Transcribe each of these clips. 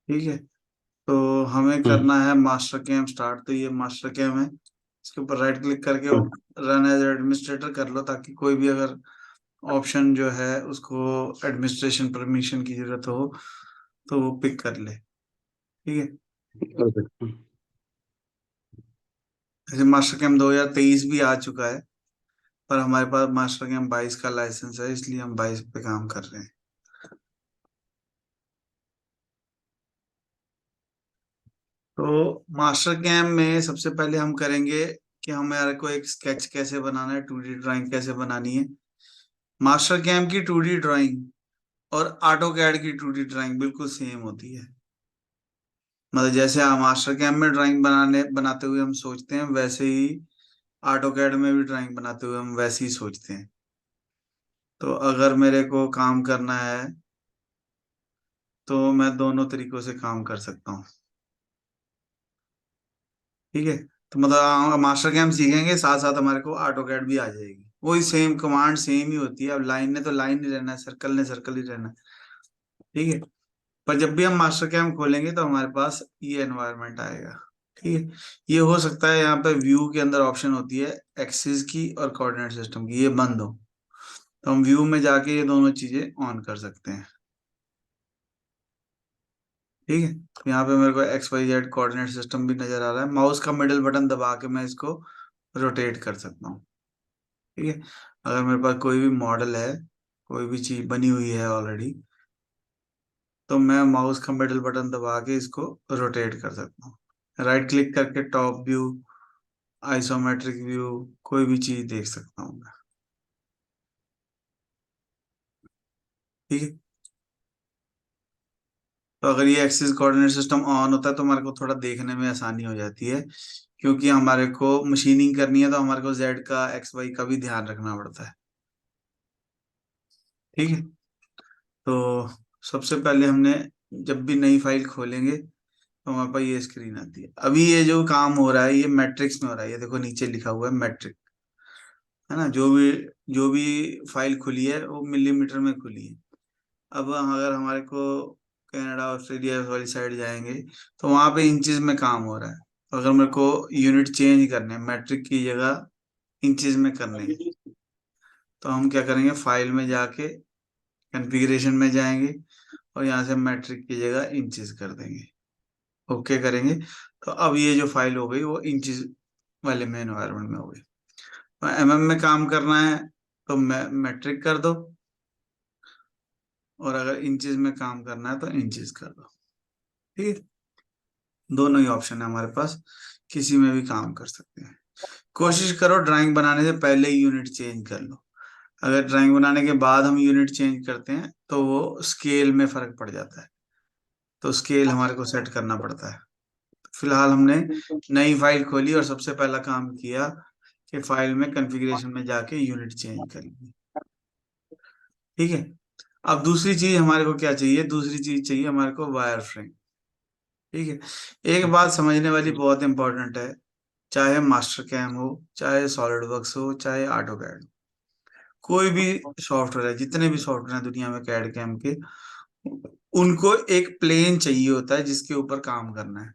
ठीक है, तो हमें हम्म। करना है मास्टर कैम स्टार्ट। तो ये मास्टर कैम है, इसके ऊपर राइट क्लिक करके हम्म। रन एज एडमिनिस्ट्रेटर कर लो, ताकि कोई भी अगर ऑप्शन जो है उसको एडमिनिस्ट्रेशन परमिशन की जरूरत हो तो वो पिक कर ले। ठीक है, Okay। जैसे मास्टर कैम 2023 भी आ चुका है, पर हमारे पास मास्टर कैम 22 का लाइसेंस है, इसलिए हम 22 पे काम कर रहे हैं। तो मास्टर कैम में सबसे पहले हम करेंगे कि हमारे को एक स्केच कैसे बनाना है, 2D ड्राइंग कैसे बनानी है। मास्टर कैम की 2D ड्राइंग और ऑटो कैड की 2D ड्राइंग बिल्कुल सेम होती है। मतलब जैसे हम मास्टर कैम में ड्राइंग बनाते हुए हम सोचते हैं, वैसे ही ऑटो कैड में भी ड्राइंग बनाते हुए हम वैसे ही सोचते हैं। तो अगर मेरे को काम करना है तो मैं दोनों तरीकों से काम कर सकता हूँ। ठीक है, तो मतलब मास्टर कैम सीखेंगे, साथ साथ हमारे को ऑटो कैड भी आ जाएगी। वही सेम कमांड सेम ही होती है। अब लाइन ने तो लाइन ही रहना है, सर्कल ने सर्कल ही रहना है। ठीक है, पर जब भी हम मास्टर कैम खोलेंगे तो हमारे पास ये एनवायरनमेंट आएगा। ठीक है, ये हो सकता है यहाँ पे व्यू के अंदर ऑप्शन होती है एक्सिस की और कोऑर्डिनेट सिस्टम की, ये बंद हो, तो हम व्यू में जाके ये दोनों चीजें ऑन कर सकते हैं। ठीक है, तो यहाँ पे मेरे को X Y Z coordinate system भी नजर आ रहा है। माउस का मिडिल बटन दबा के मैं इसको रोटेट कर सकता हूँ। ठीक है, अगर मेरे पास कोई भी मॉडल है, कोई भी चीज बनी हुई है ऑलरेडी, तो मैं माउस का मिडिल बटन दबा के इसको रोटेट कर सकता हूँ। राइट क्लिक करके टॉप व्यू, आइसोमेट्रिक व्यू, कोई भी चीज देख सकता हूँ मैं। ठीक है, तो अगर ये एक्सिस कोऑर्डिनेट सिस्टम ऑन होता है तो हमारे को थोड़ा देखने में आसानी हो जाती है, क्योंकि हमारे को मशीनिंग करनी है तो हमारे को जेड का एक्स वाई का भी ध्यान रखना पड़ता है। ठीक है, तो सबसे पहले हमने जब भी नई फाइल खोलेंगे तो हमारे पास ये स्क्रीन आती है। अभी ये जो काम हो रहा है ये मैट्रिक्स में हो रहा है, ये देखो नीचे लिखा हुआ है मैट्रिक, है ना। जो भी फाइल खुली है वो मिलीमीटर में खुली है। अब अगर हमारे को कनाडा ऑस्ट्रेलिया वाली साइड जाएंगे तो वहां पे इंचेस में काम हो रहा है। तो अगर मेरे को यूनिट चेंज करने हैं, मैट्रिक की जगह इंचेस में करने हैं, तो हम क्या करेंगे, फाइल में जाके कॉन्फ़िगरेशन में जाएंगे और यहाँ से मैट्रिक की जगह इंचेस कर देंगे। ओके करेंगे, तो अब ये जो फाइल हो गई वो इंचेस वाले में एनवायरनमेंट में हो गई। तो एमएम में काम करना है तो मैट्रिक कर दो, और अगर इंचेस में काम करना है तो इंचेस कर दो। ठीक है, दोनों ही ऑप्शन है हमारे पास, किसी में भी काम कर सकते हैं। कोशिश करो ड्राइंग बनाने से पहले ही यूनिट चेंज कर लो। अगर ड्राइंग बनाने के बाद हम यूनिट चेंज करते हैं तो वो स्केल में फर्क पड़ जाता है, तो स्केल हमारे को सेट करना पड़ता है। फिलहाल हमने नई फाइल खोली और सबसे पहला काम किया कि फाइल में कॉन्फ़िगरेशन में जाके यूनिट चेंज कर ली। ठीक है, अब दूसरी चीज हमारे को क्या चाहिए, दूसरी चीज चाहिए हमारे को वायर फ्रेम। ठीक है, एक बात समझने वाली बहुत इंपॉर्टेंट है, चाहे मास्टर कैम हो, चाहे सॉलिड वर्क्स हो, चाहे ऑटो कैड, कोई भी सॉफ्टवेयर है, जितने भी सॉफ्टवेयर हैं दुनिया में कैड कैम के, उनको एक प्लेन चाहिए होता है जिसके ऊपर काम करना है।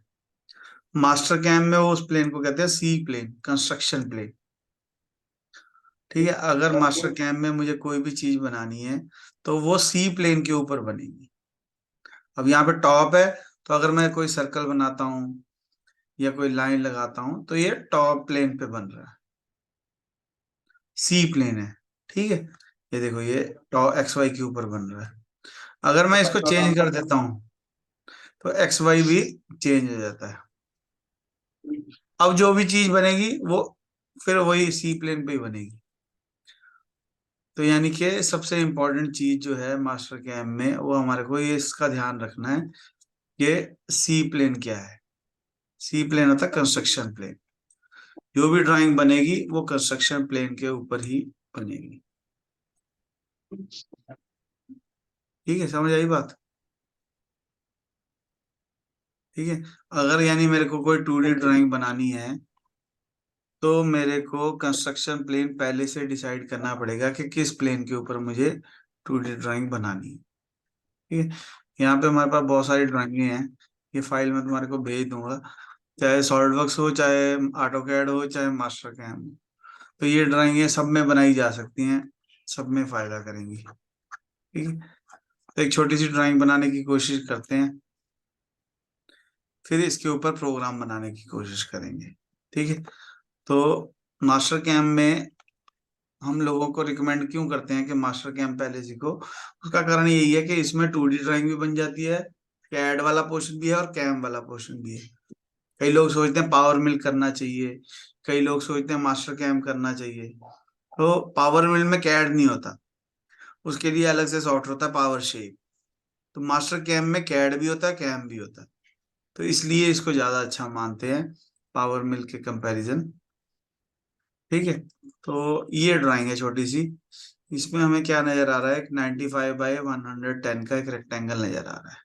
मास्टर कैम में वो उस प्लेन को कहते हैं सी प्लेन, कंस्ट्रक्शन प्लेन। ठीक है, अगर मास्टर कैम में मुझे कोई भी चीज बनानी है तो वो सी प्लेन के ऊपर बनेगी। अब यहाँ पे टॉप है, तो अगर मैं कोई सर्कल बनाता हूँ या कोई लाइन लगाता हूँ तो ये टॉप प्लेन पे बन रहा है, सी प्लेन है। ठीक है, ये देखो ये टॉप एक्स वाई के ऊपर बन रहा है। अगर मैं इसको चेंज कर देता हूँ तो एक्स वाई भी चेंज हो जाता है। अब जो भी चीज बनेगी वो फिर वही सी प्लेन पे ही बनेगी। तो यानी कि सबसे इम्पोर्टेंट चीज जो है मास्टर कैम में, वो हमारे को ये इसका ध्यान रखना है कि सी प्लेन क्या है। सी प्लेन होता है कंस्ट्रक्शन प्लेन। जो भी ड्राइंग बनेगी वो कंस्ट्रक्शन प्लेन के ऊपर ही बनेगी। ठीक है, समझ आई बात। ठीक है, अगर यानी मेरे को कोई 2D ड्राइंग बनानी है तो मेरे को कंस्ट्रक्शन प्लेन पहले से डिसाइड करना पड़ेगा कि किस प्लेन के ऊपर मुझे 2D ड्राइंग बनानी है। ठीक है, यहाँ पे हमारे पास बहुत सारी ड्राइंगे हैं, ये फाइल मैं तुम्हारे को भेज दूंगा, चाहे सॉलिडवर्क्स हो, चाहे ऑटोकैड हो, चाहे मास्टर कैम हो। तो ये ड्राइंगे सब में बनाई जा सकती हैं, सब में फायदा करेंगी। ठीक है, तो एक छोटी सी ड्राइंग बनाने की कोशिश करते हैं, फिर इसके ऊपर प्रोग्राम बनाने की कोशिश करेंगे। ठीक है, तो मास्टर कैम में हम लोगों को रिकमेंड क्यों करते हैं कि मास्टर कैम पहले सीखो, उसका कारण यही है कि इसमें 2D ड्राइंग भी बन जाती है, कैड वाला पोर्शन भी है और कैम वाला पोर्शन भी है। कई लोग सोचते हैं पावर मिल करना चाहिए, कई लोग सोचते हैं मास्टर कैम करना चाहिए। तो पावर मिल में कैड नहीं होता, उसके लिए अलग से सॉफ्टवेयर होता है पावर शेप। तो मास्टर कैम में कैड भी होता है, कैम भी होता है, तो इसलिए इसको ज्यादा अच्छा मानते हैं पावर मिल के कंपैरिजन। ठीक है, तो ये ड्राइंग है छोटी सी, इसमें हमें क्या नजर आ रहा है, एक 95/110 का एक रेक्टेंगल नजर आ रहा है।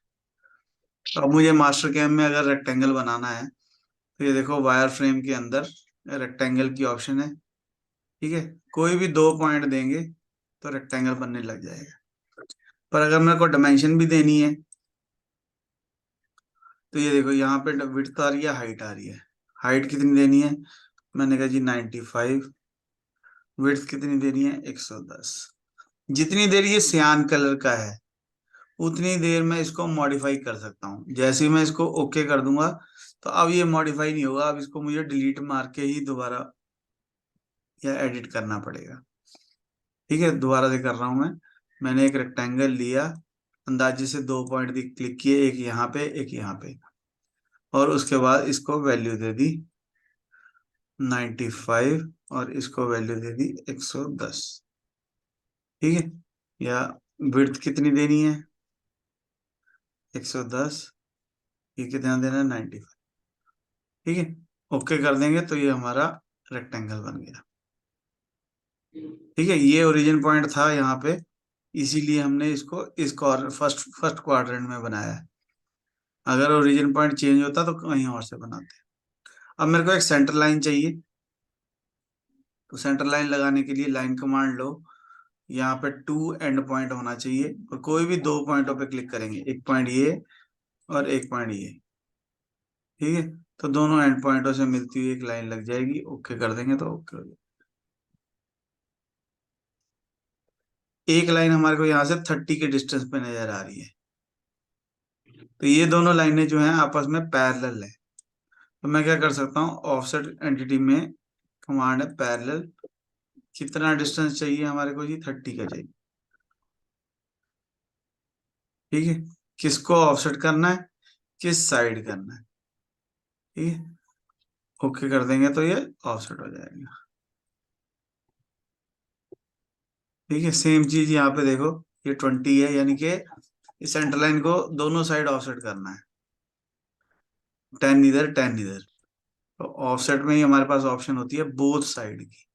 तो अब मुझे मास्टर कैम में अगर रेक्टेंगल बनाना है, तो ये देखो वायर फ्रेम के अंदर रेक्टेंगल की ऑप्शन है। ठीक है, कोई भी 2 पॉइंट देंगे तो रेक्टेंगल बनने लग जाएगा। पर अगर मेरे को डायमेंशन भी देनी है, तो ये देखो यहाँ पे विड्थ आ रही है, हाइट आ रही है। हाइट कितनी देनी है, मैंने कहा जी 95। विड्थ कितनी देनी है, 110। जितनी देर ये सियान कलर का है उतनी देर मैं इसको मॉडिफाई कर सकता हूँ। जैसे ही मैं इसको ओके कर दूंगा, तो अब ये मॉडिफाई नहीं होगा, अब इसको मुझे डिलीट मार के ही दोबारा या एडिट करना पड़ेगा। ठीक है, दोबारा से कर रहा हूं मैं। मैंने एक रेक्टेंगल लिया, अंदाजे से 2 पॉइंट क्लिक किए, एक यहाँ पे एक यहाँ पे, और उसके बाद इसको वैल्यू दे दी 95 और इसको वैल्यू दे दी 110। ठीक है, या विड्थ कितनी देनी है, 110, ये कितना देना है, 95। ठीक है, ओके कर देंगे तो ये हमारा रेक्टेंगल बन गया। ठीक है, ये ओरिजिन पॉइंट था यहाँ पे, इसीलिए हमने इसको इस कॉर्नर फर्स्ट फर्स्ट क्वाड्रेंट में बनाया है। अगर ओरिजिन पॉइंट चेंज होता तो कहीं और से बनाते। अब मेरे को एक सेंटर लाइन चाहिए, तो सेंटर लाइन लगाने के लिए लाइन कमांड लो, यहाँ पे 2 एंड पॉइंट होना चाहिए, और कोई भी 2 पॉइंटों पे क्लिक करेंगे, एक पॉइंट ये और एक पॉइंट ये। ठीक है, तो दोनों एंड पॉइंटों से मिलती हुई एक लाइन लग जाएगी, ओके कर देंगे तो ओके हो जाएगा। एक लाइन हमारे को यहाँ से 30 के डिस्टेंस पे नजर आ रही है, तो ये दोनों लाइनें जो हैं आपस में पैरेलल है। तो मैं क्या कर सकता हूँ, ऑफसेट एंटिटी में कमांड है पैरेलल, कितना डिस्टेंस चाहिए हमारे को जी, 30 का चाहिए। ठीक है, किसको ऑफसेट करना है, किस साइड करना है। ठीक है, ओके कर देंगे तो ये ऑफसेट हो जाएगा। ठीक है, सेम चीज यहाँ पे देखो, ये 20 है, यानी कि इस सेंटर लाइन को दोनों साइड ऑफसेट करना है, 10 इधर 10 इधर। तो ऑफसेट में ही हमारे पास ऑप्शन होती है बोथ साइड की।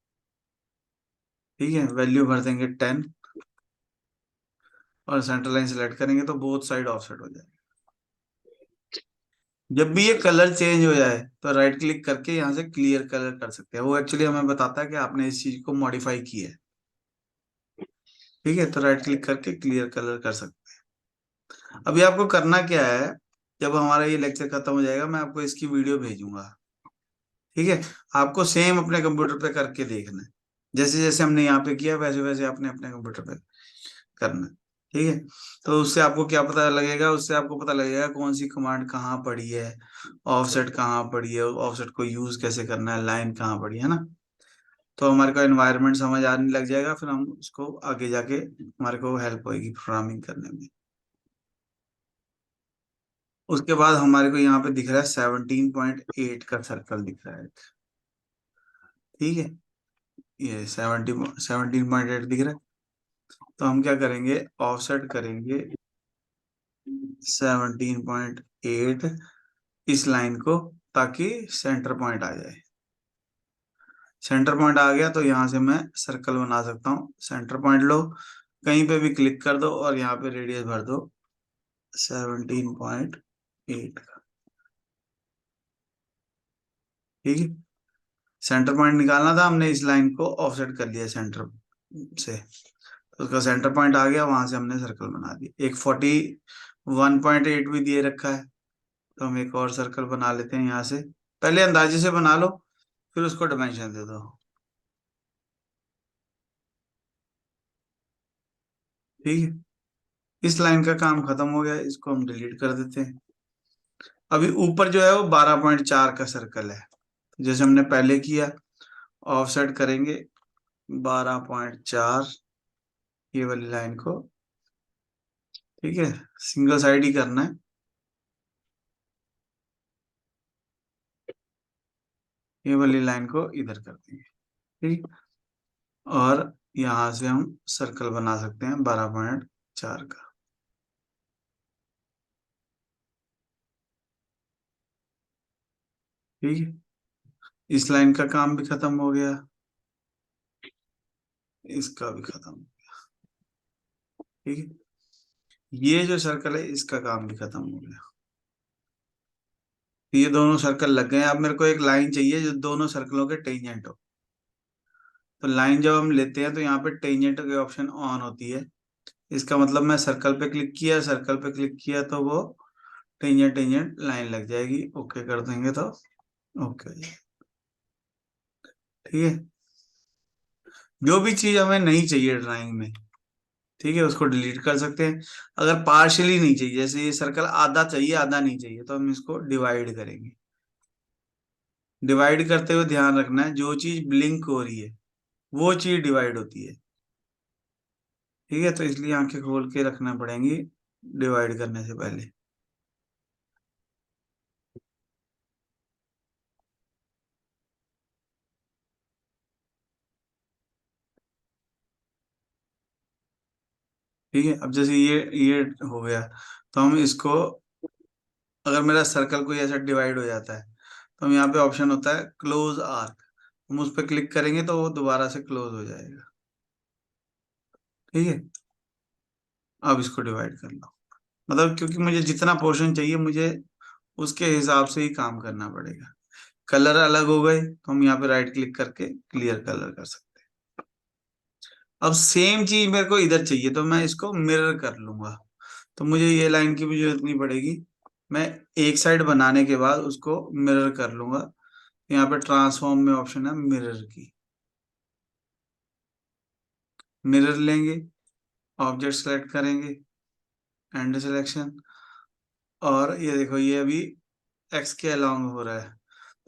ठीक है, वैल्यू भर देंगे 10 और सेंटर लाइन सेलेक्ट करेंगे तो बोथ साइड ऑफसेट हो जाएगा। जब भी ये कलर चेंज हो जाए तो राइट क्लिक करके यहाँ से क्लियर कलर कर सकते हैं, वो एक्चुअली हमें बताता है कि आपने इस चीज को मॉडिफाई किया है। ठीक है, तो राइट क्लिक करके क्लियर कलर कर सकते हैं। अभी आपको करना क्या है, जब हमारा ये लेक्चर खत्म हो जाएगा मैं आपको इसकी वीडियो भेजूंगा। ठीक है, आपको सेम अपने कंप्यूटर पे करके देखना है, जैसे जैसे हमने यहाँ पे किया वैसे वैसे आपने अपने कंप्यूटर पे करना है। ठीक है, तो उससे आपको क्या पता लगेगा, उससे आपको पता लगेगा कौन सी कमांड कहाँ पड़ी है, ऑफसेट कहाँ पड़ी है, ऑफसेट को यूज कैसे करना है, लाइन कहाँ पड़ी है ना। तो हमारे को एनवायरनमेंट समझ आने लग जाएगा, फिर हम उसको आगे जाके हमारे को हेल्प होगी प्रोग्रामिंग करने में। उसके बाद हमारे को यहाँ पे दिख रहा है 17.8 का सर्कल दिख रहा है। ठीक है, ये 17.8 दिख रहा है, तो हम क्या करेंगे, ऑफसेट करेंगे 17.8 इस लाइन को, ताकि सेंटर पॉइंट आ जाए। सेंटर पॉइंट आ गया तो यहाँ से मैं सर्कल बना सकता हूँ। सेंटर पॉइंट लो, कहीं पे भी क्लिक कर दो और यहाँ पे रेडियस भर दो 17.8 का। ठीक है, सेंटर पॉइंट निकालना था, हमने इस लाइन को ऑफसेट कर लिया सेंटर से। तो उसका सेंटर पॉइंट आ गया, वहां से हमने सर्कल बना दिया। एक 41.8 भी दिए रखा है, तो हम एक और सर्कल बना लेते हैं यहाँ से। पहले अंदाजे से बना लो, फिर उसको डायमेंशन दे दो। ठीक है, इस लाइन का काम खत्म हो गया, इसको हम डिलीट कर देते हैं। अभी ऊपर जो है वो 12.4 का सर्कल है, जैसे हमने पहले किया। ऑफसेट करेंगे 12.4 ये वाली लाइन को। ठीक है, सिंगल साइड ही करना है। ये वाली लाइन को इधर कर देंगे। ठीक, और यहां से हम सर्कल बना सकते हैं 12.4 का। ठीक है, इस लाइन का काम भी खत्म हो गया, इसका भी खत्म। ठीक है, ये जो सर्कल है इसका काम भी खत्म हो गया। ये दोनों सर्कल लग गए। अब मेरे को एक लाइन चाहिए जो दोनों सर्कलों के टेंजेंट हो। तो लाइन जब हम लेते हैं तो यहाँ पे टेंजेंट की ऑप्शन ऑन होती है। इसका मतलब मैं सर्कल पे क्लिक किया, सर्कल पे क्लिक किया तो वो टेंजेंट टेंजेंट लाइन लग जाएगी। ओके कर देंगे तो ओके। ठीक है, जो भी चीज हमें नहीं चाहिए ड्राइंग में, ठीक है, उसको डिलीट कर सकते हैं। अगर पार्शियली नहीं चाहिए, जैसे ये सर्कल आधा चाहिए आधा नहीं चाहिए, तो हम इसको डिवाइड करेंगे। डिवाइड करते हुए ध्यान रखना है, जो चीज ब्लिंक हो रही है वो चीज डिवाइड होती है। ठीक है, तो इसलिए आंखें खोल के रखना पड़ेंगी डिवाइड करने से पहले। ठीक है, अब जैसे ये हो गया, तो हम इसको, अगर मेरा सर्कल कोई ऐसा डिवाइड हो जाता है, तो हम यहाँ पे ऑप्शन होता है क्लोज आर्क, हम उस पर क्लिक करेंगे तो वो दोबारा से क्लोज हो जाएगा। ठीक है, अब इसको डिवाइड कर लो। मतलब क्योंकि मुझे जितना पोर्शन चाहिए, मुझे उसके हिसाब से ही काम करना पड़ेगा। कलर अलग हो गए तो हम यहाँ पे राइट क्लिक करके क्लियर कलर कर सकते हैं। अब सेम चीज मेरे को इधर चाहिए, तो मैं इसको मिरर कर लूंगा। तो मुझे ये लाइन की भी जरूरत नहीं पड़ेगी, मैं एक साइड बनाने के बाद उसको मिरर कर लूंगा। यहाँ पे ट्रांसफॉर्म में ऑप्शन है मिरर की, मिरर लेंगे, ऑब्जेक्ट सेलेक्ट करेंगे, एंड सिलेक्शन, और ये देखो ये अभी एक्स के अलोंग हो रहा है,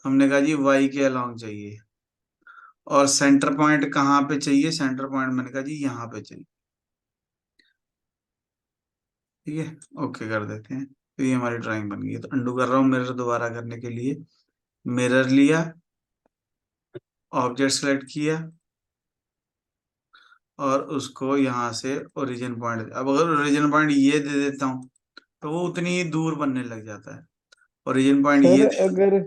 हमने कहा जी वाई के अलोंग चाहिए। और सेंटर पॉइंट कहाँ पे चाहिए, सेंटर पॉइंट मैंने कहा जी यहाँ पे चाहिए। ठीक है, ओके कर देते हैं। तो ये हमारी ड्राइंग बन गई है। तो अंडू कर रहा हूँ मिरर दोबारा करने के लिए। मिरर लिया, ऑब्जेक्ट सेलेक्ट किया, और उसको यहाँ से ओरिजिन पॉइंट, अब अगर ओरिजिन पॉइंट ये दे देता हूँ तो वो उतनी ही दूर बनने लग जाता है। ओरिजिन पॉइंट सर ये अगर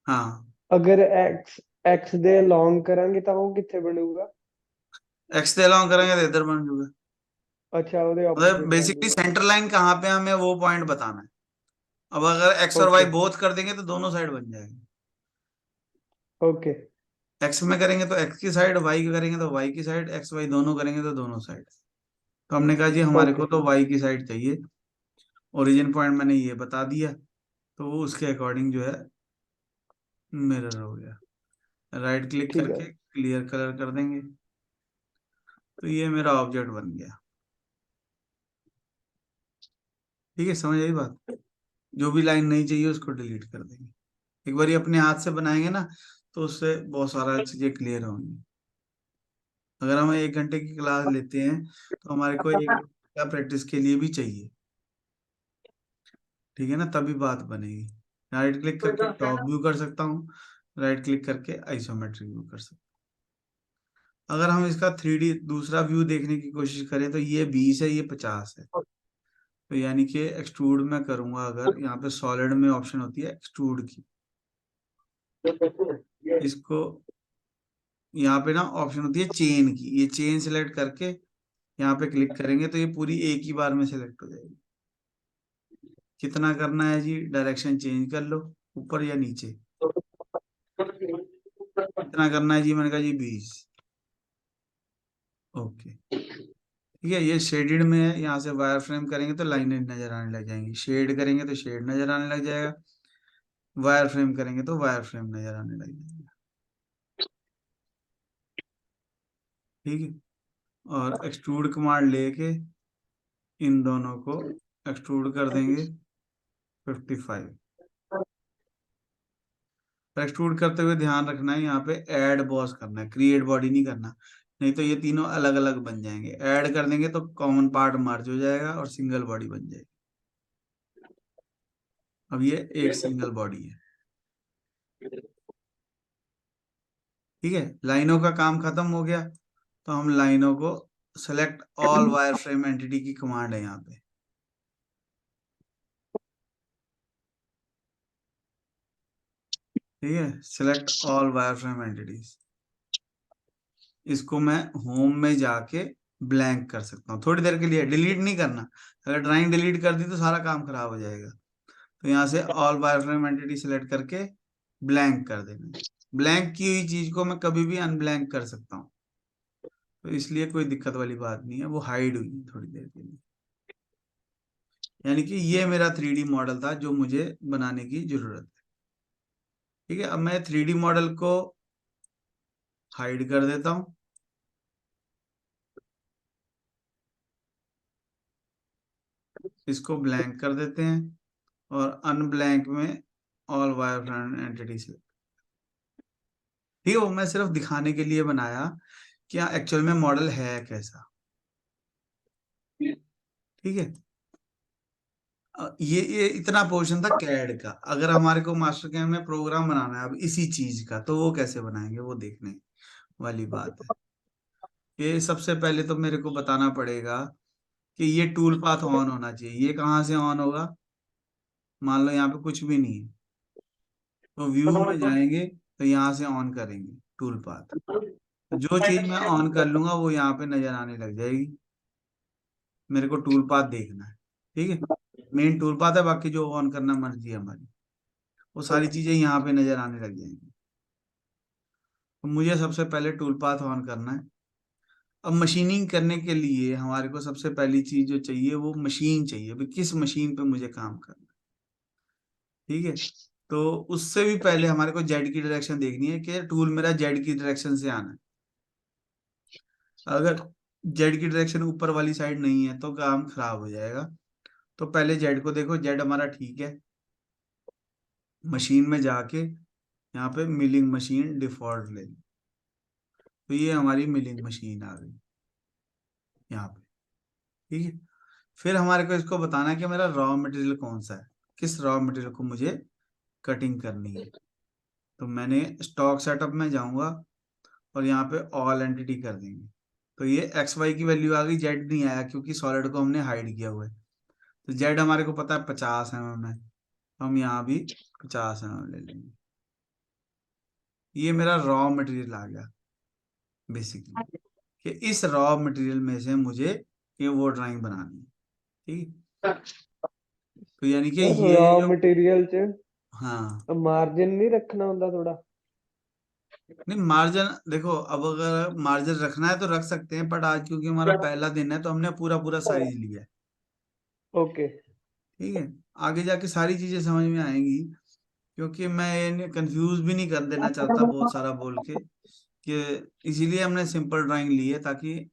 हाँ, अगर एक्स एक्स दे लॉन्ग करांगे तो वो कितने बनूगा? एक्स दे अलोंग करेंगे तो इधर बन जाएगा। अच्छा, ਉਹਦੇ मतलब ऑपोजिट बन बेसिकली जाएगा। सेंटर लाइन कहाँ पे हमें वो पॉइंट बताना है। अब अगर एक्स और वाई ओके। बोथ कर देंगे तो दोनों साइड बन जाएंगे। ओके। एक्स में करेंगे तो एक्स की साइड, वाई की करेंगे तो वाई की साइड, एक्स वाई दोनों करेंगे तो दोनों साइड। तो हमने कहा जी हमारे को ओके। तो वाई की साइड चाहिए। ओरिजिन पॉइंट मैंने ये बता दिया, तो वो उसके अकॉर्डिंग जो है मिरर हो गया। राइट क्लिक ठीक है। करके क्लियर कलर कर देंगे, तो ये मेरा ऑब्जेक्ट बन गया। ठीक है, समझ आई बात। जो भी लाइन नहीं चाहिए उसको डिलीट कर देंगे। एक बार ये अपने हाथ से बनाएंगे ना, तो उससे बहुत सारा चीजें क्लियर होंगी। अगर हम 1 घंटे की क्लास लेते हैं तो हमारे को 1 घंटा प्रैक्टिस के लिए भी चाहिए। ठीक है ना, तभी बात बनेगी। राइट क्लिक करके टॉप व्यू कर सकता हूँ, राइट क्लिक करके आइसोमेट्रिक व्यू कर सकता हूँ। अगर हम इसका 3D दूसरा व्यू देखने की कोशिश करें तो ये 20 है, ये 50 है। तो यानी कि एक्सट्रूड में करूंगा, अगर यहाँ पे सॉलिड में ऑप्शन होती है एक्सट्रूड की, इसको यहाँ पे ना ऑप्शन होती है चेन की, ये चेन सिलेक्ट करके यहाँ पे क्लिक करेंगे तो ये पूरी एक ही बार में सिलेक्ट हो जाएगी। कितना करना है जी, डायरेक्शन चेंज कर लो, ऊपर या नीचे। कितना करना है जी, मैंने कहा जी 20। ओके, ठीक है, ये शेडेड में है, यहाँ से वायर फ्रेम करेंगे तो लाइनें नजर आने लग जाएंगी, शेड करेंगे तो शेड नजर आने लग जाएगा, वायर फ्रेम करेंगे तो वायर फ्रेम नजर आने लग जाएगा। ठीक है, और एक्सट्रूड कमांड लेके इन दोनों को एक्सट्रूड कर देंगे 55। एक्सट्रूड करते हुए ध्यान रखना है यहाँ पे ऐड बॉस करना है, क्रिएट बॉडी नहीं करना, नहीं तो ये तीनों अलग अलग बन जाएंगे। ऐड कर देंगे तो कॉमन पार्ट मर्ज हो जाएगा और सिंगल बॉडी बन जाएगी। अब ये एक सिंगल बॉडी है। ठीक है, लाइनों का काम खत्म हो गया, तो हम लाइनों को select all wire frame entity की कमांड है यहाँ पे। ठीक है, select all wire frame entities, इसको मैं होम में जाके ब्लैंक कर सकता हूँ थोड़ी देर के लिए, डिलीट नहीं करना। अगर ड्राइंग डिलीट कर दी तो सारा काम खराब हो जाएगा। तो यहाँ से all wire frame entity select करके ब्लैंक कर देना। ब्लैंक की हुई चीज को मैं कभी भी अनब्लैंक कर सकता हूँ, तो इसलिए कोई दिक्कत वाली बात नहीं है, वो हाइड हुई थोड़ी देर के लिए। यानी कि ये मेरा 3D मॉडल था जो मुझे बनाने की जरूरत है। ठीक है, अब मैं 3D मॉडल को हाइड कर देता हूँ। इसको ब्लैंक कर देते हैं और अनब्लैंक में ऑल वायर फ्रेम एंटिटी से। ठीक है, वो मैं सिर्फ दिखाने के लिए बनाया कि एक्चुअल में मॉडल है कैसा। ठीक है, ये इतना पोर्शन था कैड का। अगर हमारे को मास्टर कैम में प्रोग्राम बनाना है अब इसी चीज का, तो वो कैसे बनाएंगे वो देखने वाली बात है। ये सबसे पहले तो मेरे को बताना पड़ेगा कि ये टूल पाथ ऑन होना चाहिए। ये कहाँ से ऑन होगा? मान लो यहाँ पे कुछ भी नहीं है, तो व्यू में जाएंगे तो यहाँ से ऑन करेंगे टूल पाथ, तो जो चीज मैं ऑन कर लूंगा वो यहाँ पे नजर आने लग जाएगी। मेरे को टूल पाथ देखना है। ठीक है, मेन टूल पाथ है, बाकी जो ऑन करना मर्जी है हमारी, वो सारी चीजें यहाँ पे नजर आने लग जाएंगी। तो मुझे सबसे पहले टूल पाथ ऑन करना है। अब मशीनिंग करने के लिए हमारे को सबसे पहली चीज जो चाहिए वो मशीन चाहिए, भाई किस मशीन पे मुझे काम करना है। ठीक है, तो उससे भी पहले हमारे को जेड की डायरेक्शन देखनी है कि टूल मेरा जेड की डायरेक्शन से आना है। अगर जेड की डायरेक्शन ऊपर वाली साइड नहीं है तो काम खराब हो जाएगा। तो पहले जेड को देखो, जेड हमारा ठीक है। मशीन में जाके यहाँ पे मिलिंग मशीन डिफॉल्ट ले ली, तो ये हमारी मिलिंग मशीन आ गई यहाँ पे। ठीक है, फिर हमारे को इसको बताना है कि मेरा रॉ मटेरियल कौन सा है, किस रॉ मटेरियल को मुझे कटिंग करनी है। तो मैंने स्टॉक सेटअप में जाऊंगा और यहाँ पे ऑल एंटिटी कर देंगे। तो ये एक्स वाई की वैल्यू आ गई, जेड नहीं आया क्योंकि सॉलिड को हमने हाइड किया हुआ है। तो जेड हमारे को पता है 50 mm है, तो हम यहाँ भी 50 mm ले लेंगे। ये मेरा रॉ मटेरियल आ गया बेसिकली, कि इस रॉ मटेरियल में से मुझे ये वो ड्राइंग बनानी है। ठीक है, तो यानी कि रॉ ये जो, मटेरियल च हाँ, मार्जिन नहीं रखना होता थोड़ा? नहीं मार्जिन देखो, अब अगर मार्जिन रखना है तो रख सकते हैं, बट आज क्योंकि हमारा पहला दिन है तो हमने पूरा पूरा साइज लिया है। ओके। ठीक है, आगे जाके सारी चीजें समझ में आएंगी, क्योंकि मैं कंफ्यूज भी नहीं कर देना चाहता बहुत सारा बोल के, कि इसीलिए हमने सिंपल ड्राइंग ली है, ताकि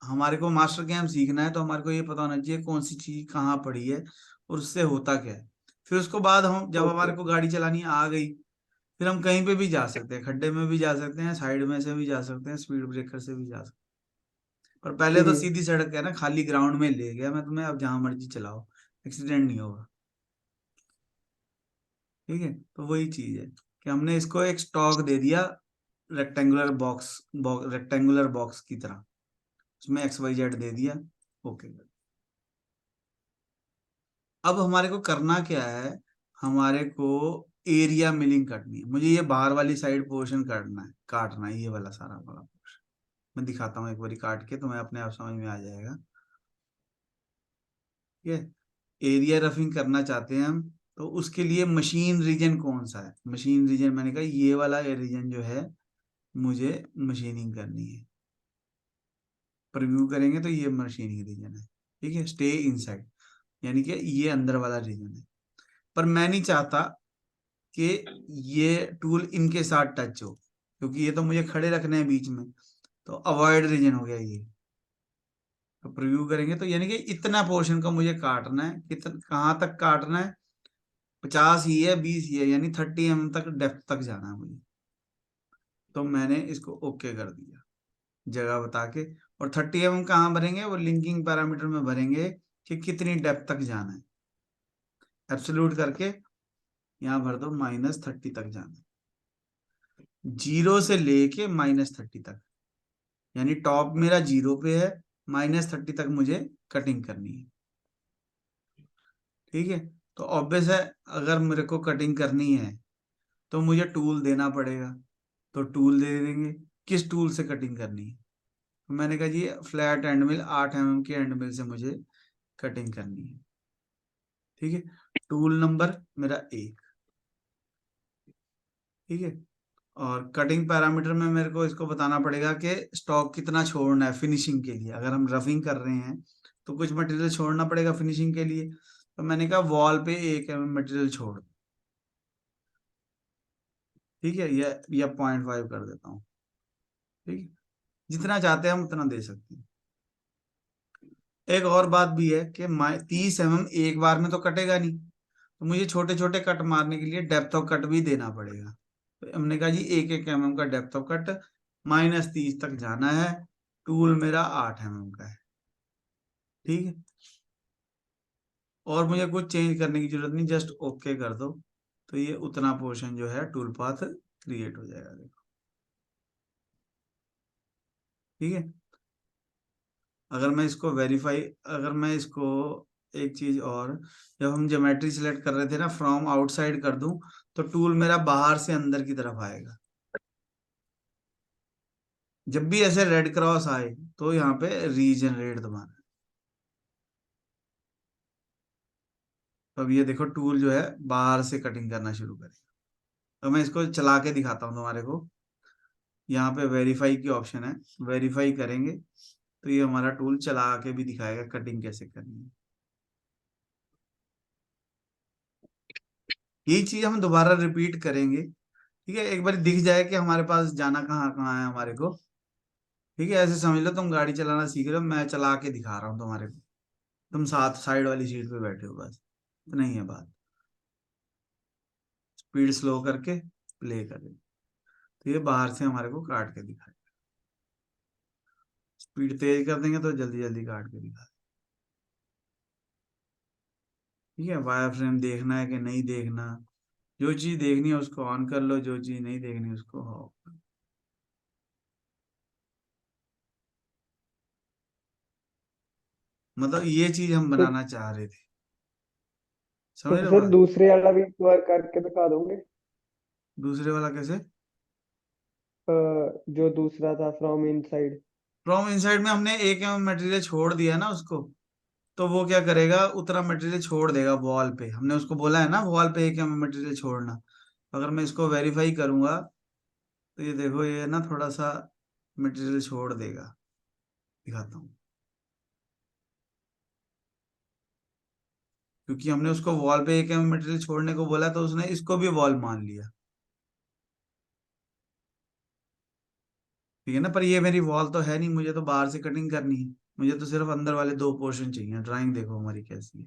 हमारे को मास्टर गेम सीखना है तो हमारे को ये पता होना चाहिए कौन सी चीज कहाँ पड़ी है और उससे होता क्या है। फिर उसको बाद हम जब ओके। हमारे को गाड़ी चलानी आ गई, फिर हम कहीं पे भी जा सकते हैं, खड्डे में भी जा सकते हैं, साइड में से भी जा सकते हैं, स्पीड ब्रेकर से भी जा सकते हैं। पर पहले तो सीधी सड़क है ना, खाली ग्राउंड में ले गया मैं तुम्हें, अब जहां मर्जी चलाओ, एक्सीडेंट नहीं होगा। ठीक है, तो वही चीज है कि हमने इसको एक स्टॉक दे दिया, रेक्टेंगुलर बॉक्स, रेक्टेंगुलर बॉक्स की तरह, उसमें एक्स वाई जेड दे दिया। ओके, अब हमारे को करना क्या है, हमारे को एरिया मिलिंग करनी है। मुझे ये बाहर वाली साइड पोर्शन करना है, काटना है ये वाला सारा वाला पोर्शन। मैं दिखाता हूँ एक बारी काट के, तुम्हें अपने आप समझ में आ जाएगा। ठीक है, एरिया रफिंग करना चाहते हैं हम, तो उसके लिए मशीन रीजन कौन सा है? मशीन रीजन मैंने कहा ये वाला रीजन जो है मुझे मशीनिंग करनी है। प्रीव्यू करेंगे तो ये मशीनिंग रीजन है, ठीक है, स्टे इनसाइड यानी कि ये अंदर वाला रीजन है। पर मैं नहीं चाहता कि ये टूल इनके साथ टच हो, क्योंकि ये तो मुझे खड़े रखने हैं बीच में, तो अवॉइड रीजन हो गया ये। तो प्रीव्यू करेंगे तो यानी कि इतना पोर्शन का मुझे काटना है, कितना कहाँ तक काटना है, 50 ही है, 20 ही है, यानी 30 mm तक डेप्थ तक जाना है मुझे। तो मैंने इसको ओके कर दिया जगह बता के। और 30 mm कहाँ भरेंगे, वो लिंकिंग पैरामीटर में भरेंगे कि कितनी डेप्थ तक जाना है। एब्सोल्यूट करके यहाँ भर दो -30 तक जाना है, 0 से लेके -30 तक, यानी टॉप मेरा 0 पे है, -30 तक मुझे कटिंग करनी है, ठीक है। तो ऑब्वियस है, अगर मेरे को कटिंग करनी है तो मुझे टूल देना पड़ेगा, तो टूल दे देंगे। किस टूल से कटिंग करनी है, तो मैंने कहा जी फ्लैट एंड मिल 8 mm के एंड मिल से मुझे कटिंग करनी है, ठीक है। टूल नंबर मेरा 1, ठीक है। और कटिंग पैरामीटर में मेरे को इसको बताना पड़ेगा कि स्टॉक कितना छोड़ना है फिनिशिंग के लिए। अगर हम रफिंग कर रहे हैं तो कुछ मटेरियल छोड़ना पड़ेगा फिनिशिंग के लिए, तो मैंने कहा वॉल पे 1 mm मटेरियल छोड़, ठीक है, या 0.5 कर देता हूँ, ठीक है। जितना चाहते हैं हम उतना दे सकते हैं। एक और बात भी है कि 30 mm एक बार में तो कटेगा नहीं, तो मुझे छोटे छोटे कट मारने के लिए डेप्थ ऑफ कट भी देना पड़ेगा। तो हमने कहा जी 1 1 mm का डेप्थ ऑफ कट, -30 तक जाना है। टूल मेरा 8 mm का है, ठीक है। और मुझे कुछ चेंज करने की जरूरत नहीं, जस्ट ओके कर दो, तो ये उतना पोर्शन जो है टूल पाथ क्रिएट हो जाएगा, देखो, ठीक है। अगर मैं इसको वेरीफाई, अगर मैं इसको एक चीज और, जब हम ज्योमेट्री सिलेक्ट कर रहे थे ना, फ्रॉम आउटसाइड कर दूं तो टूल मेरा बाहर से अंदर की तरफ आएगा। जब भी ऐसे रेड क्रॉस आए तो यहाँ पे रीजनरेट दबाना है। तो अब ये देखो टूल जो है बाहर से कटिंग करना शुरू करेगा। तो मैं इसको चला के दिखाता हूँ तुम्हारे को। यहाँ पे वेरीफाई की ऑप्शन है, वेरीफाई करेंगे तो ये हमारा टूल चला के भी दिखाएगा कटिंग कैसे करनी है। यही चीज हम दोबारा रिपीट करेंगे, ठीक है। एक बार दिख जाए कि हमारे पास जाना कहाँ कहाँ है हमारे को, ठीक है। ऐसे समझ लो तुम गाड़ी चलाना सीख रहे हो, मैं चला के दिखा रहा हूँ तुम्हारे को, तुम साथ साइड वाली सीट पे बैठे हो, बस इतना ही है बात। स्पीड स्लो करके प्ले करें तो ये बाहर से हमारे को काट के दिखाए। स्पीड तेज कर देंगे तो जल्दी जल्दी काट के दिखा, ठीक है। वायर फ्रेम देखना है कि नहीं देखना, जो चीज देखनी है उसको ऑन कर लो, जो चीज नहीं देखनी उसको ऑफ कर लो। मतलब ये चीज हम तो बनाना चाह रहे थे, तो समझ रहे हो सर बात। दूसरे वाला भी एक बार करके दिखा दोगे? दूसरे वाला कैसे, जो दूसरा था फ्रॉम इनसाइड। फ्रॉम इनसाइड में हमने 1 mm मटेरियल छोड़ दिया ना उसको, तो वो क्या करेगा, उतना मटेरियल छोड़ देगा वॉल पे। हमने उसको बोला है ना वॉल पे 1 mm मटेरियल छोड़ना। अगर मैं इसको वेरीफाई करूंगा तो ये देखो ये ना थोड़ा सा मटेरियल छोड़ देगा, दिखाता हूँ। क्योंकि हमने उसको वॉल पे 1 mm मटेरियल छोड़ने को बोला, तो उसने इसको भी वॉल मान लिया, ठीक है ना। पर ये मेरी वॉल तो है नहीं, मुझे तो बाहर से कटिंग करनी है, मुझे तो सिर्फ अंदर वाले 2 पोर्शन चाहिए। ड्राइंग देखो हमारी कैसी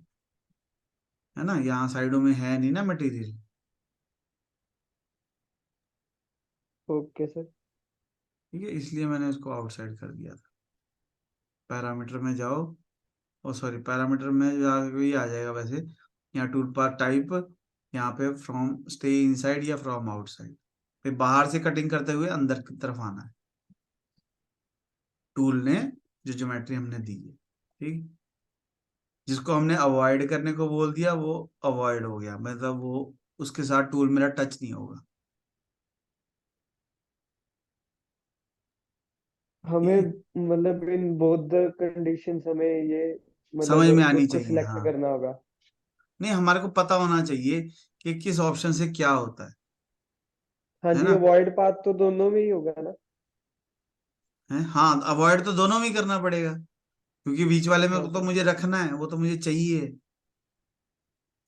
है ना, यहाँ साइडों में है नहीं ना मटेरियल, ओके सर। ठीक है। इसलिए मैंने उसको आउटसाइड कर दिया था। पैरामीटर में जाओ, ओ सॉरी, पैरामीटर में जाके ही आ जाएगा वैसे। यहाँ टूल पाथ टाइप, यहाँ पे फ्रॉम स्टे इनसाइड या फ्रॉम आउटसाइड, फिर बाहर से कटिंग करते हुए अंदर की तरफ आना है। टूल ने जो ज्योमेट्री हमने दी है, ठीक, जिसको हमने अवॉइड करने को बोल दिया वो अवॉइड हो गया, मतलब वो उसके साथ टूल मेरा टच नहीं होगा, ठीक हमें है। मतलब इन बोथ द कंडीशंस हमें ये समझ में मतलब आनी खुद को चाहिए, सिलेक्ट हाँ। करना होगा। नहीं, हमारे को पता होना चाहिए कि किस ऑप्शन से क्या होता हाँ है जी, ना। अवॉइड पाथ तो दोनों में ही होगा ना। है। हाँ, अवॉइड तो दोनों में ही करना पड़ेगा, क्योंकि बीच वाले में हाँ तो सर। मुझे रखना है, वो तो मुझे चाहिए,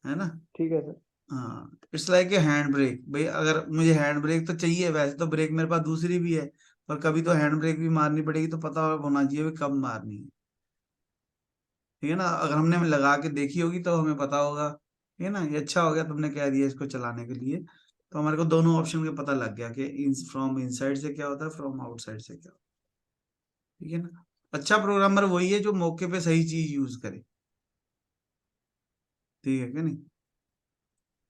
है ना। ठीक है सर। हाँ, it's like a hand brake भाई, अगर मुझे हैंड ब्रेक तो चाहिए, वैसे तो ब्रेक मेरे पास दूसरी भी है, पर कभी तो हैंड ब्रेक भी मारनी पड़ेगी, तो पता होना चाहिए भी कब मारनी है। ठीक है ना, अगर हमने लगा के देखी होगी तो हमें पता होगा। ठीक है ना, ये अच्छा हो गया तुमने कह दिया इसको चलाने के लिए, तो हमारे को दोनों ऑप्शन के पता लग गया कि फ्रॉम इनसाइड से क्या होता है, फ्रॉम आउटसाइड से क्या होता है। ठीक है ना। अच्छा प्रोग्रामर वही है जो मौके पे सही चीज यूज करे। ठीक है कि नहीं।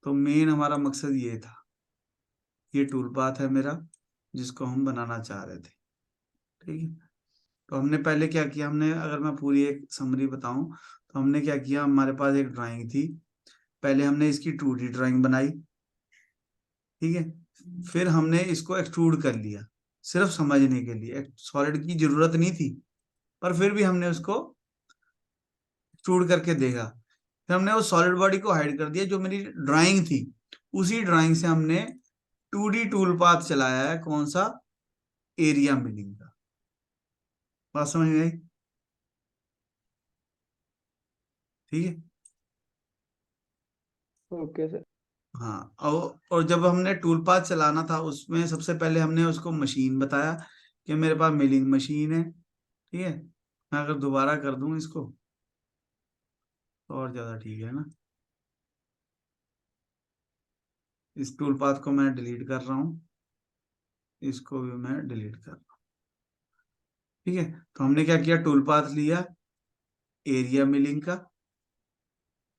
तो मेन हमारा मकसद ये था, ये टूल पाथ है मेरा जिसको हम बनाना चाह रहे थे। ठीक है। तो हमने पहले क्या किया, हमने अगर मैं पूरी एक समरी बताऊं, तो हमने क्या किया, हमारे पास एक ड्राइंग थी, पहले हमने इसकी 2D ड्राइंग बनाई। ठीक है। फिर हमने इसको एक्सट्रूड कर लिया, सिर्फ समझने के लिए, सॉलिड की जरूरत नहीं थी, पर फिर भी हमने उसको एक्सट्रूड करके देखा। फिर हमने उस सॉलिड बॉडी को हाइड कर दिया, जो मेरी ड्राइंग थी उसी ड्राइंग से हमने 2D टूल पाथ चलाया है, कौन सा, एरिया मिलिंग का। बात समझ में आई। ठीक है। Okay sir. हाँ, और जब हमने टूल पाथ चलाना था, उसमें सबसे पहले हमने उसको मशीन बताया कि मेरे पास मिलिंग मशीन है। ठीक है। मैं अगर दोबारा कर दूं इसको तो और ज्यादा ठीक है ना। इस टूल पाथ को मैं डिलीट कर रहा हूँ, इसको भी मैं डिलीट कर रहा हूँ। ठीक है। तो हमने क्या किया, टूल पाथ लिया एरिया मिलिंग का।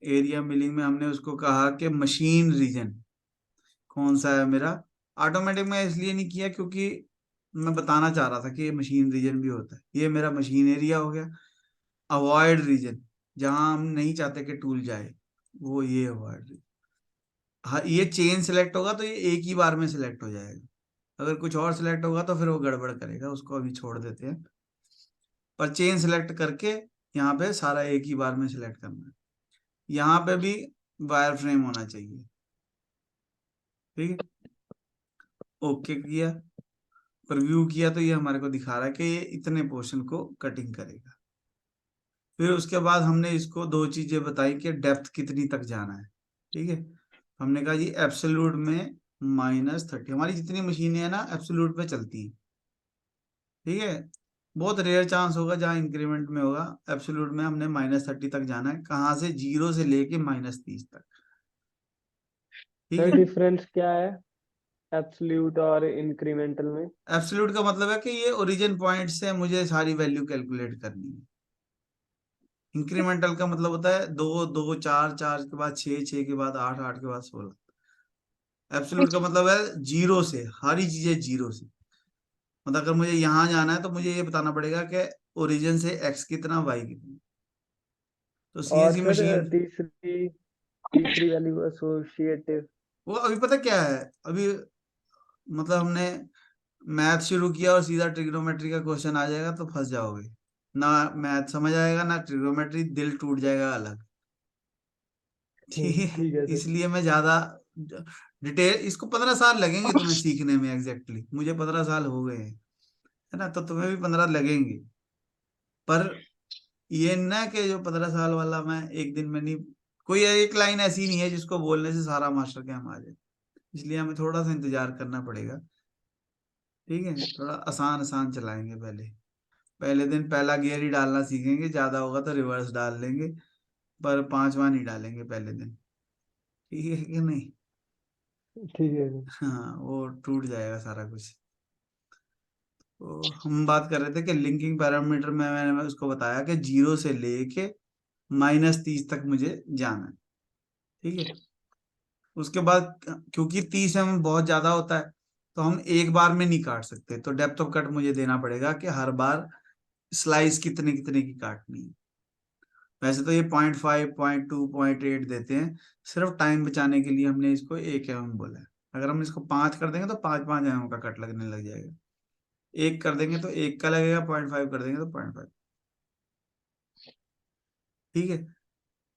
एरिया मिलिंग में हमने उसको कहा कि मशीन रीजन कौन सा है मेरा। ऑटोमेटिक में इसलिए नहीं किया क्योंकि मैं बताना चाह रहा था कि ये मशीन रीजन भी होता है, ये मेरा मशीन एरिया हो गया। अवॉइड रीजन, जहां हम नहीं चाहते कि टूल जाए, वो ये अवॉइड रीजन। हाँ, ये चेन सिलेक्ट होगा तो ये एक ही बार में सिलेक्ट हो जाएगा, अगर कुछ और सिलेक्ट होगा तो फिर वो गड़बड़ करेगा, उसको अभी छोड़ देते हैं। पर चेन सिलेक्ट करके यहाँ पे सारा एक ही बार में सिलेक्ट करना है। यहाँ पे भी वायर फ्रेम होना चाहिए। ठीक है। ओके किया, प्रीव्यू किया, तो ये हमारे को दिखा रहा है कि ये इतने पोर्शन को कटिंग करेगा। फिर उसके बाद हमने इसको दो चीजें बताई कि डेप्थ कितनी तक जाना है। ठीक है। हमने कहा जी एब्सोल्यूट में -30, हमारी जितनी मशीनें हैं ना एब्सोल्यूट पे चलती हैं। ठीक है। बहुत रेयर चांस होगा जहाँ इंक्रीमेंट में होगा। एब्सोल्यूट में हमने -30 तक जाना है, कहाँ से, 0 से लेके -30 तक। ठीक सर है। डिफरेंस क्या है एब्सोल्यूट और इंक्रीमेंटल में? एब्सोल्यूट का मतलब है कि ये ओरिजिन पॉइंट से मुझे सारी वैल्यू कैलकुलेट करनी है। इंक्रीमेंटल का मतलब होता है 2 2 4 4 के बाद 6 6 के बाद 8 8 के बाद 16। एब्सोल्यूट का मतलब है 0 से, सारी चीजें 0 से। मतलब अगर मुझे यहाँ जाना है तो मुझे ये बताना पड़ेगा कि ओरिजिन से x कितना, y कितना। तो और सीएनसी सर मशीन, तीसरी तीसरी वैल्यू एसोसिएटिव। वो अभी पता क्या है, अभी मतलब हमने मैथ शुरू किया और सीधा ट्रिग्नोमेट्री का क्वेश्चन आ जाएगा तो फंस जाओगे। ना मैथ समझ आएगा ना ट्रिग्नोमेट्री, दिल टूट जाएगा अलग। ठीक है। ठीक है सर। इसलिए मैं ज्यादा डिटेल, इसको 15 साल लगेंगे तुम्हें सीखने में, एग्जैक्टली मुझे 15 साल हो गए हैं, है ना, तो तुम्हें भी 15 लगेंगे। पर ये ना कि जो 15 साल वाला मैं एक दिन में नहीं, कोई एक लाइन ऐसी नहीं है जिसको बोलने से सारा मास्टर कैम आ जाए, इसलिए हमें थोड़ा सा इंतजार करना पड़ेगा। ठीक है। थोड़ा आसान आसान चलाएंगे पहले, पहले दिन पहला गियर ही डालना सीखेंगे, ज्यादा होगा तो रिवर्स डाल लेंगे, पर पांचवा नहीं डालेंगे पहले दिन। ठीक है कि नहीं। ठीक है सर। हाँ, वो टूट जाएगा सारा कुछ। तो हम बात कर रहे थे कि लिंकिंग पैरामीटर में मैंने उसको बताया कि 0 से लेके -30 तक मुझे जाना है। ठीक है। उसके बाद क्योंकि 30 में बहुत ज्यादा होता है, तो हम एक बार में नहीं काट सकते, तो डेप्थ ऑफ कट मुझे देना पड़ेगा कि हर बार स्लाइस कितने कितने की काटनी है। वैसे तो ये 0.5 0.2 0.8 देते हैं, सिर्फ टाइम बचाने के लिए हमने इसको 1 mm बोला है। अगर हम इसको 5 कर देंगे तो 5 5 mm का कट लगने लग जाएगा, 1 कर देंगे तो 1 का लगेगा, 0.5 कर देंगे तो 0.5। ठीक है।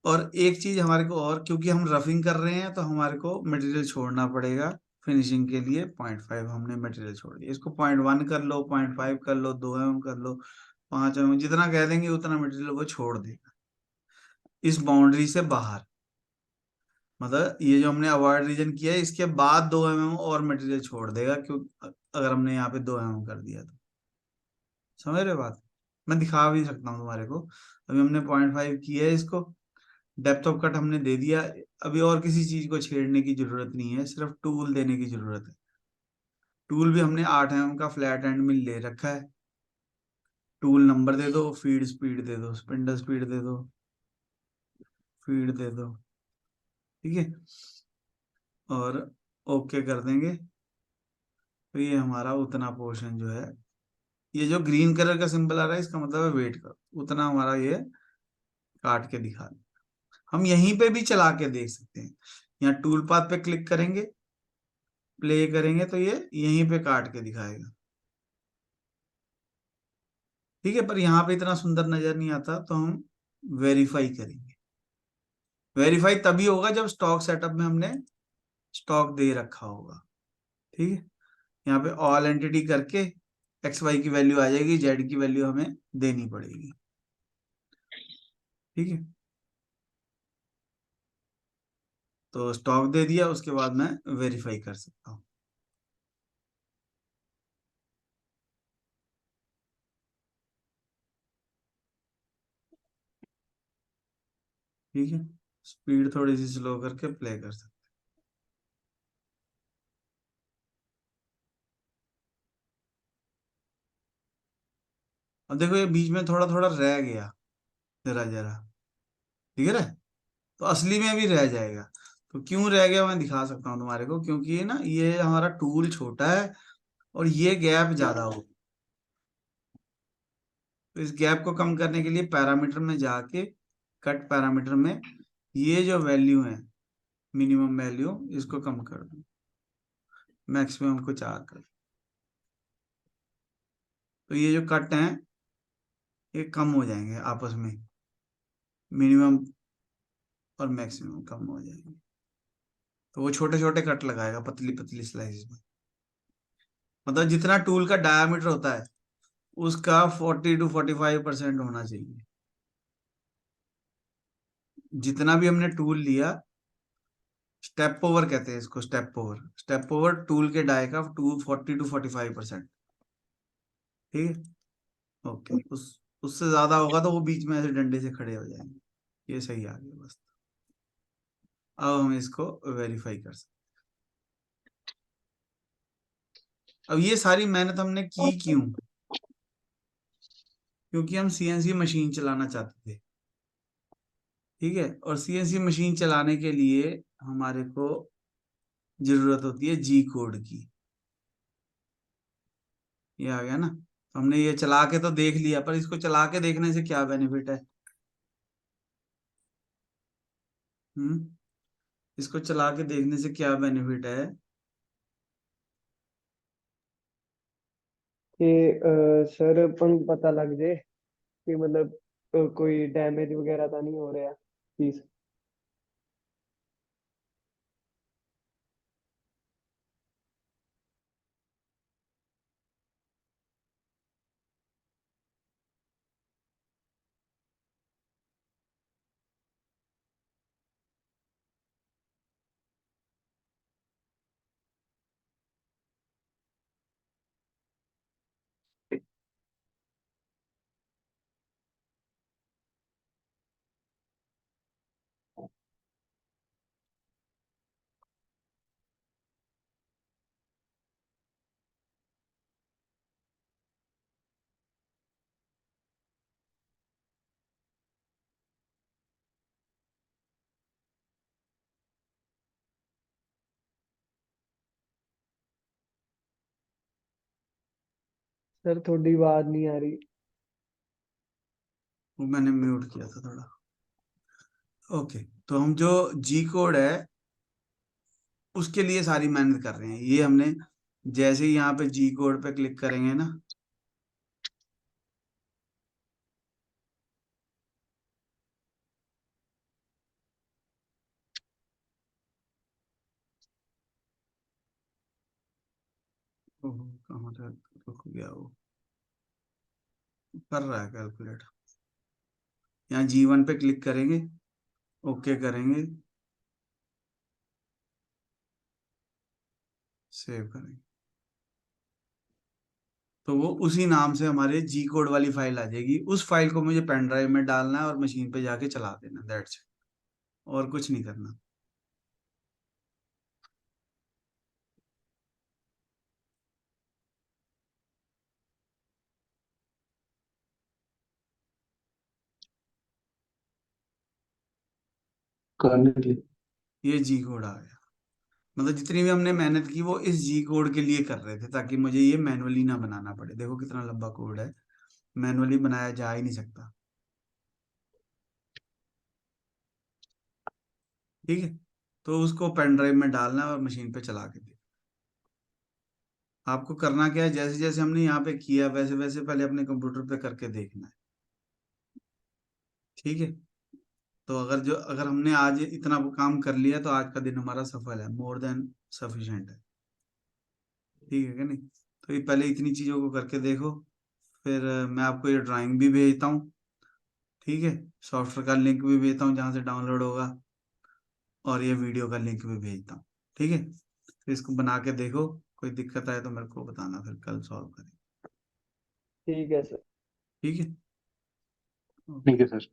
और एक चीज हमारे को और, क्योंकि हम रफिंग कर रहे हैं तो हमारे को मटेरियल छोड़ना पड़ेगा, फिनिशिंग के लिए 0.5 हमने मटेरियल छोड़ दिया। इसको 0.1 कर लो, 0.5 कर लो, 2 mm कर लो, 5 mm, जितना कह देंगे उतना मटेरियल वो छोड़ देगा इस बाउंड्री से बाहर। मतलब ये जो हमने अवॉइड रीजन किया है इसके बाद 2 mm और मटेरियल छोड़ देगा, क्यों? अगर हमने यहाँ पे 2 mm कर दिया तो समझ रहे हो बात? मैं दिखा भी सकता हूँ तुम्हारे को। अभी हमने 0.5 किया है इसको, डेप्थ ऑफ कट हमने दे दिया। अभी और किसी चीज को छेड़ने की जरूरत नहीं है, सिर्फ टूल देने की जरूरत है। टूल भी हमने 8 mm का फ्लैट एंड मिल ले रखा है। टूल नंबर दे दो, फीड स्पीड दे दो, स्पिंडल स्पीड दे दो, फीड दे दो, ठीक है, और ओके कर देंगे। तो ये हमारा उतना पोर्शन जो है, ये जो ग्रीन कलर का सिंबल आ रहा है इसका मतलब है वेट का उतना हमारा ये काट के दिखा दे। हम यहीं पे भी चला के देख सकते हैं। यहाँ टूल पाथ पे क्लिक करेंगे, प्ले करेंगे तो ये यहीं पे काट के दिखाएगा, ठीक है। पर यहाँ पे इतना सुंदर नजर नहीं आता, तो हम वेरीफाई करेंगे। वेरीफाई तभी होगा जब स्टॉक सेटअप में हमने स्टॉक दे रखा होगा, ठीक है। यहाँ पे ऑल एंटिटी करके एक्स वाई की वैल्यू आ जाएगी, जेड की वैल्यू हमें देनी पड़ेगी, ठीक है। तो स्टॉक दे दिया, उसके बाद मैं वेरीफाई कर सकता हूँ। ठीक है, स्पीड थोड़ी सी स्लो करके प्ले कर सकते हैं। अब देखो ये बीच में थोड़ा थोड़ा रह गया, जरा जरा, ठीक है ना? तो असली में भी रह जाएगा। तो क्यों रह गया मैं दिखा सकता हूँ तुम्हारे को, क्योंकि ये ना ये हमारा टूल छोटा है और ये गैप ज्यादा हो। तो इस गैप को कम करने के लिए पैरामीटर में जाके कट पैरामीटर में ये जो वैल्यू है मिनिमम वैल्यू, इसको कम कर दो, मैक्सिमम को 4 कर। तो ये जो कट हैं ये कम हो जाएंगे आपस में, मिनिमम और मैक्सिमम कम हो जाएंगे। तो वो छोटे छोटे कट लगाएगा पतली पतली स्लाइस में। मतलब जितना टूल का डायामीटर होता है उसका 40 to 45% होना चाहिए। जितना भी हमने टूल लिया, स्टेप ओवर कहते हैं इसको, स्टेप ओवर टूल के डाय का 40 to 45%, ठीक है। ओके, उससे ज्यादा होगा तो वो बीच में ऐसे डंडे से खड़े हो जाएंगे। ये सही आ गया बस। अब हम इसको वेरीफाई कर सकते। अब ये सारी मेहनत हमने की क्यों? क्योंकि हम सीएनसी मशीन चलाना चाहते थे, ठीक है। और सीएनसी मशीन चलाने के लिए हमारे को जरूरत होती है जी कोड की। ये आ गया ना? तो हमने ये चला के तो देख लिया, पर इसको चला के देखने से क्या बेनिफिट है? हम्म, इसको चला के देखने से क्या बेनिफिट है? कि सर अपन को पता लग जाए कि मतलब कोई डैमेज वगैरह तो नहीं हो रहा चीज। सर थोड़ी आवाज नहीं आ रही। वो मैंने म्यूट किया था थोड़ा। ओके, तो हम जो जी कोड है उसके लिए सारी मेहनत कर रहे हैं। ये हमने जैसे ही यहाँ पे जी कोड पे क्लिक करेंगे ना, ओहो, कहाँ रुक गया वो, कर रहा है कैलकुलेट। यहाँ G1 पे क्लिक करेंगे, ओके करेंगे, सेव करेंगे, तो वो उसी नाम से हमारे जी कोड वाली फाइल आ जाएगी। उस फाइल को मुझे पेन ड्राइव में डालना है और मशीन पे जाके चला देना, दैट्स इट, और कुछ नहीं करना। करने के लिए। ये जी कोड आ गया। मतलब जितनी भी हमने मेहनत की वो इस जी कोड के लिए कर रहे थे, ताकि मुझे ये मैनुअली ना बनाना पड़े। देखो कितना लंबा कोड है, मैनुअली बनाया जा ही नहीं सकता। ठीक है, तो उसको पेन ड्राइव में डालना है और मशीन पे चला के दे। आपको करना क्या है, जैसे जैसे हमने यहाँ पे किया वैसे वैसे पहले अपने कंप्यूटर पे करके देखना है। ठीक है, तो अगर हमने आज इतना काम कर लिया तो आज का दिन हमारा सफल है, मोर देन सफिशिएंट है। ठीक है कि नहीं? तो ये पहले इतनी चीजों को करके देखो, फिर मैं आपको ये ड्राइंग भी भेजता हूँ। ठीक है, सॉफ्टवेयर का लिंक भी भेजता हूँ जहाँ से डाउनलोड होगा, और ये वीडियो का लिंक भी भेजता हूँ। ठीक है, तो इसको बना के देखो, कोई दिक्कत आए तो मेरे को बताना, फिर कल सॉल्व करें। ठीक है सर। ठीक है, ठीक ओके। है सर।